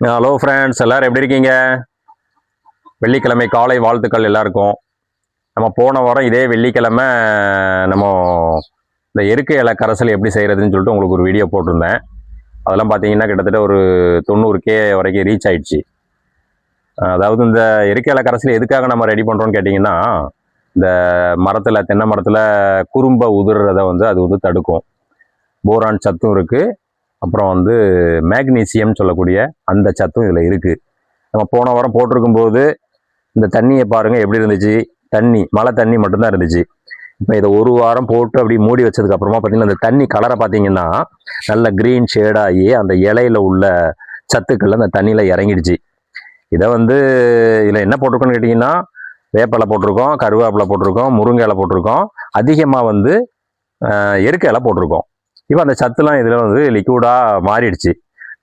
Hello friends, எல்லாரும் எப்படி இருக்கீங்க? வெள்ளிக்கிழமை காலை வாழ்த்துக்கள் எல்லாருக்கும். நம்ம போன வாரம் இதே வெள்ளிக்கிழமை நம்ம இந்த எருக்கை இலை கரைசல் எப்படி செய்கிறதுன்னு சொல்லிட்டு உங்களுக்கு ஒரு வீடியோ போட்டிருந்தேன். அதெல்லாம் பார்த்தீங்கன்னா கிட்டத்தட்ட ஒரு 90K வரைக்கும் ரீச் ஆயிடுச்சு. அதாவது இந்த எருக்கை இலை கரைசல் எதுக்காக நம்ம ரெடி பண்ணுறோன்னு கேட்டிங்கன்னா, இந்த மரத்தில் தென்னை மரத்தில் குறும்பை உதிர்றதை அது தடுக்கும். போரான் சத்தும் இருக்குது. அப்புறம் மேக்னீசியம் சொல்லக்கூடிய அந்த சத்தும் இதில் இருக்குது. நம்ம போன வாரம் போட்டிருக்கும்போது இந்த தண்ணியை பாருங்கள் எப்படி இருந்துச்சு. மழை தண்ணி மட்டும்தான் இருந்துச்சு. இப்போ இதை ஒரு வாரம் போட்டு அப்படி மூடி வச்சதுக்கப்புறமா பார்த்தீங்கன்னா அந்த தண்ணி கலரை பார்த்தீங்கன்னா நல்ல க்ரீன் ஷேடாகி அந்த இலையில உள்ள சத்துக்கள் அந்த தண்ணியில் இறங்கிடுச்சு. இதை இதில் என்ன போட்டிருக்கோன்னு கேட்டிங்கன்னா, வேப்பலை போட்டிருக்கோம், கருவேப்பிலை போட்டிருக்கோம், முருங்கை இலை போட்டிருக்கோம், அதிகமாக எருக்கை இலை போட்டிருக்கோம். இப்போ அந்த சத்துலாம் இதில் லிக்விடாக மாறிடுச்சு.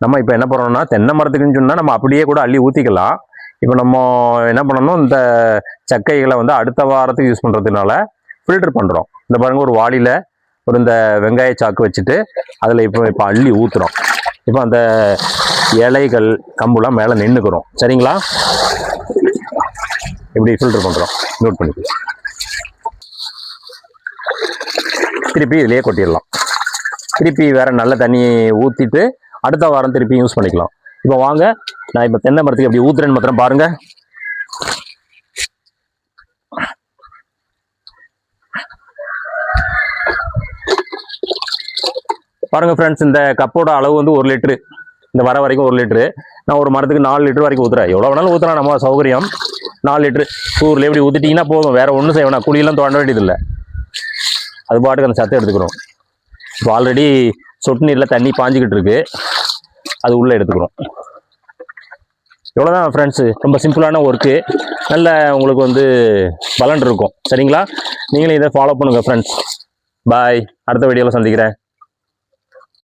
நம்ம இப்போ என்ன பண்ணுறோம்னா, தென்னை மரத்துக்குன்னு சொன்னால் நம்ம அப்படியே கூட அள்ளி ஊற்றிக்கலாம். இப்போ நம்ம என்ன பண்ணணும், இந்த சக்கைகளை அடுத்த வாரத்துக்கு யூஸ் பண்ணுறதுனால ஃபில்டர் பண்ணுறோம். இந்த பாருங்கள், ஒரு வாளியில் இந்த வெங்காய சாக்கு வச்சுட்டு அதில் இப்போ அள்ளி ஊற்றுறோம். இப்போ அந்த இலைகள் கம்புலாம் மேலே நின்றுக்கிறோம். சரிங்களா? இப்படி ஃபில்டர் பண்ணுறோம். நோட் பண்ணிக்கலாம். திருப்பி இதிலேயே கொட்டிடலாம். திருப்பி வேற நல்ல தண்ணியை ஊற்றிட்டு அடுத்த வாரம் திருப்பி யூஸ் பண்ணிக்கலாம். இப்போ வாங்க, நான் இப்போ தென்னை மரத்துக்கு எப்படி ஊத்துறேன்னு மாத்திரம் பாருங்க. பாருங்க ஃப்ரெண்ட்ஸ், இந்த கப்போட அளவு 1 லிட்டரு. இந்த வர வரைக்கும் 1 லிட்டரு. நான் ஒரு மரத்துக்கு 4 லிட்டர் வரைக்கும் ஊத்துறேன். எவ்வளோ வேணாலும் ஊற்றலாம், நம்ம சௌகரியம். 4 லிட்டரு சூரில் எப்படி ஊற்றிட்டிங்கன்னா போதும். வேற ஒன்றும் செய்ய வேணாம். குழியெல்லாம் தோண்ட வேண்டியதில்லை. அது பாட்டுக்கு அந்த சத்தை எடுத்துக்கிறோம். இப்போ ஆல்ரெடி சொட்டு நீரில் தண்ணி பாஞ்சிக்கிட்டு இருக்கு. அது உள்ளே எடுத்துக்கிறோம். எவ்வளோதான் ஃப்ரெண்ட்ஸு, ரொம்ப சிம்பிளான ஒர்க்கு. நல்ல உங்களுக்கு பலன் இருக்கும். சரிங்களா? நீங்களும் இதை ஃபாலோ பண்ணுங்கள் ஃப்ரெண்ட்ஸ். பாய். அடுத்த வீடியோவில் சந்திக்கிறேன்.